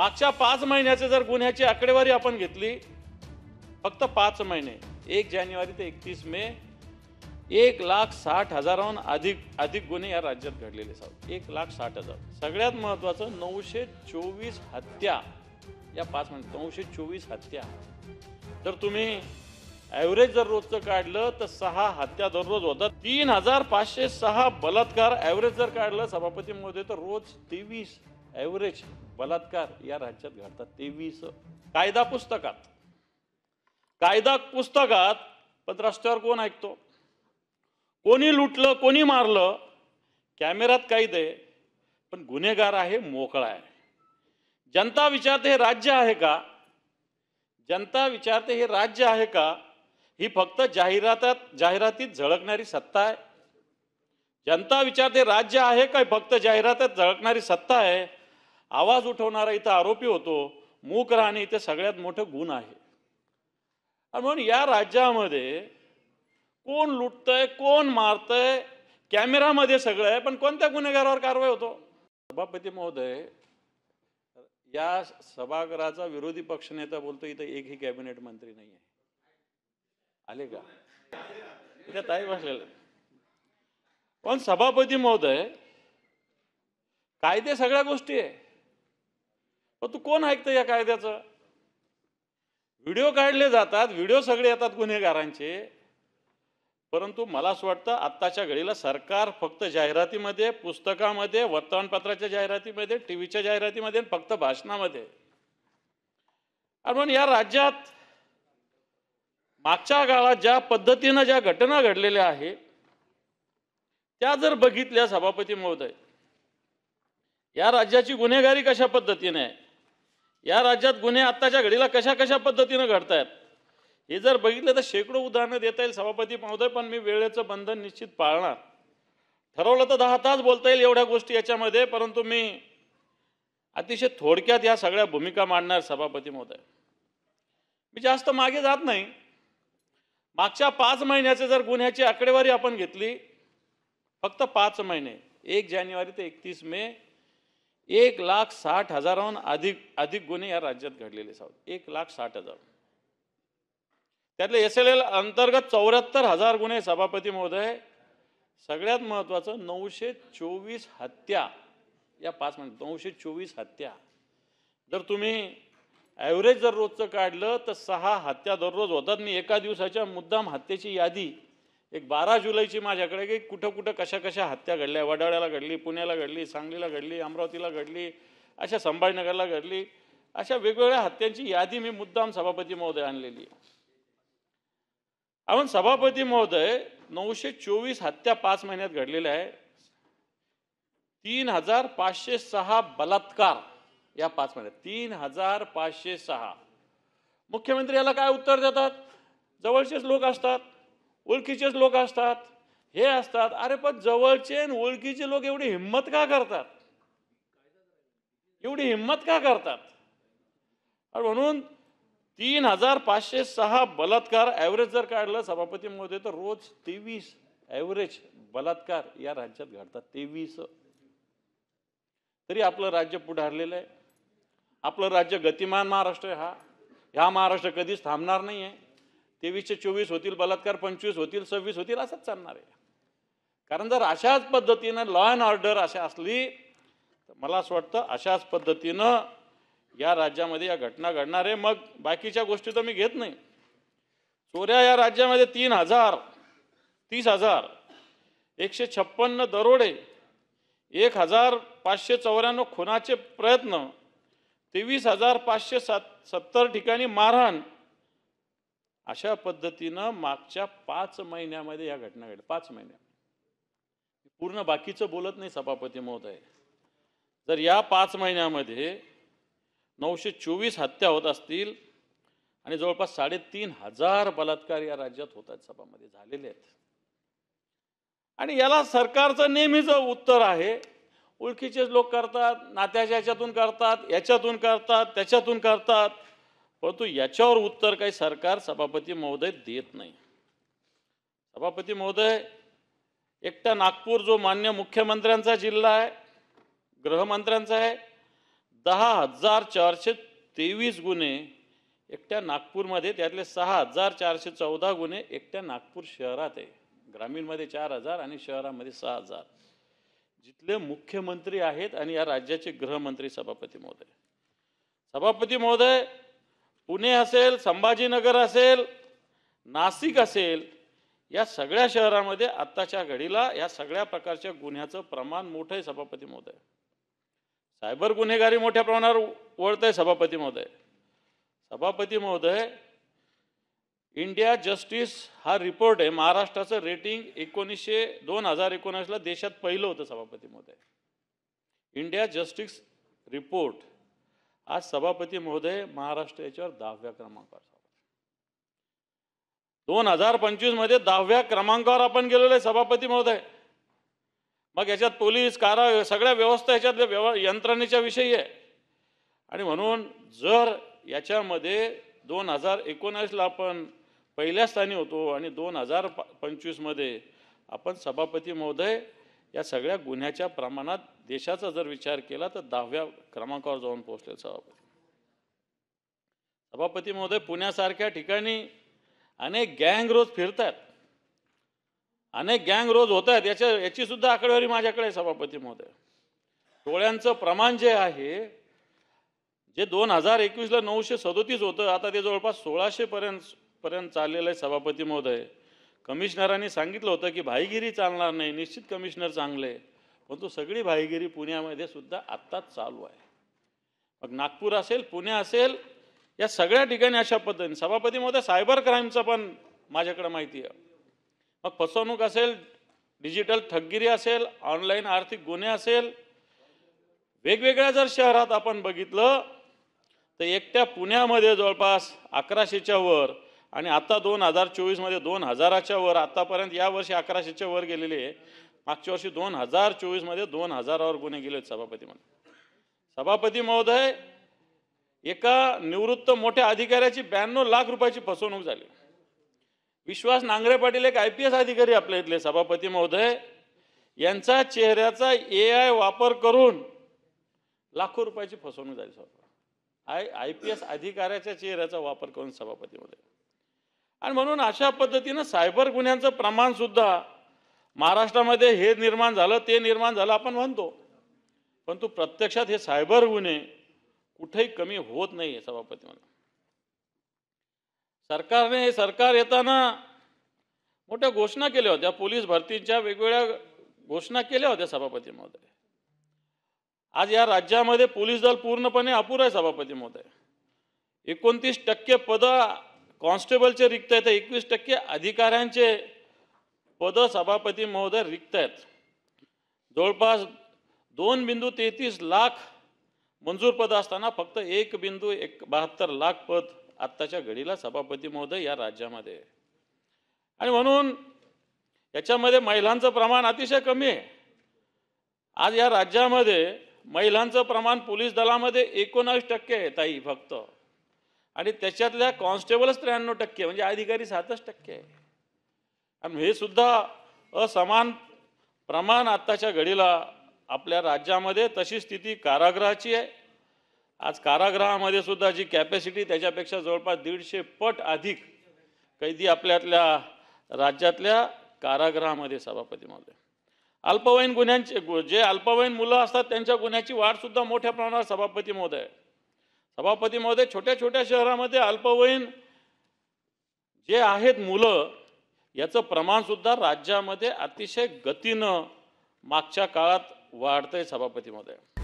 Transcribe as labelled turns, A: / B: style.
A: मागच्या 5 महिन्याचे जर गुन्ह्याची आकडेवारी आपण घेतली, फक्त 5 महिने 1 जानेवारी ते 31 मे 1,60,000हून अधिक गुन्हे या राज्यात घडलेले आहेत. 1,60,000. सगळ्यात महत्त्वाचं 924 हत्या या 5 महिन्यात 924 हत्या. जर तुम्ही ॲव्हरेज जर रोजचं काढलं तर 6 हत्या दररोज होतात. 3,506 बलात्कार ॲव्हरेज जर काढलं सभापती महोदय तर रोज 23 ॲव्हरेज बलात्कार या राज्यात घडतात. 23. कायदा पुस्तकात पण रस्त्यावर कोण ऐकतो? कोणी लुटलं, कोणी मारलं, कॅमेऱ्यात कैद आहे, पण गुन्हेगार आहे मोकळा आहे. जनता विचारते हे राज्य आहे का? जनता विचारते हे राज्य आहे का? ही फक्त जाहिरातीत झळकणारी सत्ता आहे. जनता विचारते राज्य आहे का? फक्त जाहिरातीत झळकणारी सत्ता आहे. आवाज उठवणारा इथं आरोपी होतो, मूक राहणे इथे सगळ्यात मोठं गुण आहे. आणि म्हणून या राज्यामध्ये कोण लुटतंय, कोण मारतंय, कॅमेरामध्ये सगळं आहे, पण कोणत्या गुन्हेगारावर कारवाई होतो? सभापती महोदय, या सभागृहाचा विरोधी पक्षनेता बोलतो इथं एकही कॅबिनेट मंत्री नाही आहे. आले का? इथे ताई बसलेलं. पण सभापती महोदय, कायदे सगळ्या गोष्टी आहे, पण तू कोण ऐकतं या कायद्याचं? व्हिडिओ काढले जातात, व्हिडिओ सगळे येतात गुन्हेगारांचे, परंतु मला असं वाटतं आत्ताच्या घडीला सरकार फक्त जाहिरातीमध्ये, पुस्तकामध्ये, वर्तमानपत्राच्या जाहिरातीमध्ये, टीव्हीच्या जाहिरातीमध्ये, फक्त भाषणामध्ये. आणि म्हणून या राज्यात मागच्या काळात ज्या पद्धतीनं ज्या घटना घडलेल्या आहेत त्या जर बघितल्या सभापती महोदय, या राज्याची गुन्हेगारी कशा पद्धतीने आहे, या राज्यात गुन्हे आत्ताच्या घडीला कशा पद्धतीनं घडतायत हे जर बघितलं तर शेकडो उदाहरणं देता येईल सभापती महोदय, पण मी वेळेचं बंधन निश्चित पाळणार. ठरवलं तर 10 तास बोलता येईल एवढ्या गोष्टी याच्यामध्ये, परंतु मी अतिशय थोडक्यात या सगळ्या भूमिका मांडणार सभापती महोदय. मी जास्त मागे जात नाही. मागच्या 5 महिन्याचे जर गुन्ह्याची आकडेवारी आपण घेतली, फक्त 5 महिने 1 जानेवारी ते 31 मे 1,60,000हून अधिक गुन्हे या राज्यात घडलेले आहेत. 1,60,000. त्यातले SLL अंतर्गत 74,000 गुन्हे सभापती महोदय. सगळ्यात महत्त्वाचं 924 हत्या या 5 महिन्यात 924 हत्या. जर तुम्ही ॲव्हरेज जर रोजचं काढलं तर 6 हत्या दररोज होतात. मी एका दिवसाच्या मुद्दाम हत्येची यादी एक 12 जुलैची माझ्याकडे की कुठं कशा हत्या घडल्या. वडाळ्याला घडली, पुण्याला घडली, सांगलीला घडली, अमरावतीला घडली, अशा संभाजीनगरला घडली, अशा वेगवेगळ्या हत्यांची यादी मी मुद्दाम सभापती महोदय आणलेली आहे. आपण सभापती महोदय 924 हत्या 5 महिन्यात घडलेल्या आहे. 3,506 बलात्कार या 5 महिन्यात 3,506. मुख्यमंत्री याला काय उत्तर देतात? जवळचेच लोक असतात, ओळखीचेच लोक असतात, हे असतात. अरे पण जवळचे आणि ओळखीचे लोक एवढी हिंमत का करतात? एवढी हिंमत का करतात? आणि म्हणून 3,506 बलात्कार ॲव्हरेज जर काढलं सभापती महोदय तर रोज 23 ॲव्हरेज बलात्कार या राज्यात घडतात. 23. तरी आपलं राज्य पुढारलेलं आहे. आपलं राज्य गतिमान महाराष्ट्र आहे. ह्या महाराष्ट्र कधीच थांबणार नाही आहे. 23चे 24 होतील बलात्कार, 25 होतील, 26 होतील, असंच चालणार आहे. कारण जर अशाच पद्धतीनं लॉ अँड ऑर्डर अशा असली तर मला असं वाटतं अशाच पद्धतीनं या राज्यामध्ये या घटना घडणार आहे. मग बाकीच्या गोष्टी तर मी घेत नाही. चोऱ्या या राज्यामध्ये 30,000, 156 दरोडे, 1,594 खुनाचे प्रयत्न, 23,570 ठिकाणी मारहाण, अशा पद्धतीनं मागच्या 5 महिन्यामध्ये या घटना घडल्या. 5 महिन्यात पूर्ण बाकीचं बोलत नाही सभापती महोदय. जर या 5 महिन्यामध्ये 924 हत्या होत असतील आणि जवळपास 3,500 बलात्कार या राज्यात होतात, सभामध्ये झालेले आहेत. आणि याला सरकारचं नेहमीचं उत्तर आहे, ओळखीचेच लोक करतात, नात्याच्या याच्यातून करतात, याच्यातून करतात, त्याच्यातून करतात, परंतु याच्यावर उत्तर काही सरकार सभापती महोदय देत नाही. सभापती महोदय, एकटा नागपूर जो मान्य मुख्यमंत्र्यांचा जिल्हा आहे, गृहमंत्र्यांचा आहे, 10,423 गुन्हे एकट्या नागपूरमध्ये, त्यातले 6,414 गुन्हे एकट्या नागपूर शहरात आहे. ग्रामीणमध्ये 4,000 आणि शहरामध्ये 6,000. जिथले मुख्यमंत्री आहेत आणि या राज्याचे गृहमंत्री सभापती महोदय. सभापती महोदय, पुणे असेल, संभाजीनगर असेल, नाशिक असेल, या सगळ्या शहरांमध्ये आत्ताच्या घडीला या सगळ्या प्रकारच्या गुन्ह्याचं प्रमाण मोठं आहे सभापती महोदय. सायबर गुन्हेगारी मोठ्या प्रमाणावर वळतंय सभापती महोदय. सभापती महोदय, इंडिया जस्टिस हा रिपोर्ट आहे, महाराष्ट्राचं रेटिंग 2019ला देशात पहिलं होतं सभापती महोदय. इंडिया जस्टिस रिपोर्ट आज सभापती महोदय महाराष्ट्र याच्यावर 10व्या क्रमांकावर. 2025 मध्ये 10व्या क्रमांकावर आपण गेलेलो आहे सभापती महोदय. मग याच्यात पोलीस, कारा, सगळ्या व्यवस्था याच्यातल्या यंत्रणेच्या विषयी आहे. आणि म्हणून जर याच्यामध्ये 2019ला आपण पहिल्या स्थानी होतो आणि 2025 मध्ये आपण सभापती महोदय या सगळ्या गुन्ह्याच्या प्रमाणात देशाचा जर विचार केला तर 10व्या क्रमांकावर जाऊन पोहोचले सभापती महोदय. पुण्यासारख्या ठिकाणी अनेक गँग रोज फिरतात, अनेक गँग रोज होत आहेत. याची सुद्धा आकडेवारी माझ्याकडे आहे सभापती महोदय. टोळ्यांचं प्रमाण जे आहे, जे 2021ला 937 होतं, आता ते जवळपास 1600 पर्यंत चाललेलं आहे सभापती महोदय. कमिशनरांनी सांगितलं होतं की भाईगिरी चालणार नाही, निश्चित कमिशनर चांगले, परंतु सगळी भाईगिरी पुण्यामध्ये सुद्धा आत्ताच चालू आहे. मग नागपूर असेल, पुणे असेल, या सगळ्या ठिकाणी अशा पद्धतीने सभापती महोदय सायबर क्राईमचं पण माझ्याकडे माहिती आहे. मग फसवणूक असेल, डिजिटल ठगगिरी असेल, ऑनलाईन आर्थिक गुन्हे असेल, वेगवेगळ्या जर शहरात आपण बघितलं तर एकट्या पुण्यामध्ये जवळपास 1100च्या वर आणि आता 2024 मध्ये 2000च्या वर, आतापर्यंत या वर्षी 1100च्या वर गेलेले आहे. मागच्या वर्षी 2024 मध्ये 2000वर गुन्हे गेले सभापती महोदय. सभापती महोदय, एका निवृत्त मोठ्या अधिकाऱ्याची 92 लाख रुपयाची फसवणूक झाली. विश्वास नांगरे पाटील एक IPS अधिकारी आपल्या इथले सभापती महोदय, यांचा चेहऱ्याचा AI वापर करून लाखो रुपयाची फसवणूक झाली. IPS अधिकाऱ्याच्या चेहऱ्याचा वापर करून सभापती महोदय. आणि म्हणून अशा पद्धतीनं सायबर गुन्ह्यांचं प्रमाण सुद्धा महाराष्ट्रामध्ये हे निर्माण झालं, ते निर्माण झालं आपण म्हणतो, परंतु प्रत्यक्षात हे सायबर गुन्हे कुठेही कमी होत नाही सभापती महोदय. सरकार येताना मोठ्या घोषणा केल्या होत्या, पोलीस भरतीच्या वेगवेगळ्या घोषणा केल्या होत्या सभापती महोदय. आज या राज्यामध्ये पोलीस दल पूर्णपणे अपुरं आहे सभापती महोदय. 29% पद कॉन्स्टेबलचे रिक्त आहेत, 21% अधिकाऱ्यांचे पद सभापती महोदय रिक्त आहेत. जवळपास 2.33 लाख मंजूर पद असताना फक्त 1.72 लाख पद आत्ताच्या घडीला सभापती महोदय या राज्यामध्ये. आणि म्हणून याच्यामध्ये महिलांचं प्रमाण अतिशय कमी आहे. आज या राज्यामध्ये महिलांचं प्रमाण पोलीस दलामध्ये 19% आहे ताई फक्त, आणि त्याच्यातल्या कॉन्स्टेबलच 93%, म्हणजे अधिकारी 7% आहे. आणि हे सुद्धा असमान प्रमाण आत्ताच्या घडीला आपल्या राज्यामध्ये. तशी स्थिती कारागृहाची आहे. आज कारागृहामध्ये सुद्धा जी कॅपॅसिटी त्याच्यापेक्षा जवळपास 150 पट अधिक कैदी आपल्यातल्या राज्यातल्या कारागृहामध्ये सभापती महोदय. अल्पवयीन गुन्ह्यांचे जे अल्पवयीन मुलं असतात त्यांच्या गुन्ह्याची वाढ सुद्धा मोठ्या प्रमाणावर सभापती महोदय. सभापती महोदय, छोट्या छोट्या शहरामध्ये अल्पवयीन जे आहेत मुलं, याचं प्रमाण सुद्धा राज्यामध्ये अतिशय गतीनं मागच्या काळात वाढतंय सभापती महोदय.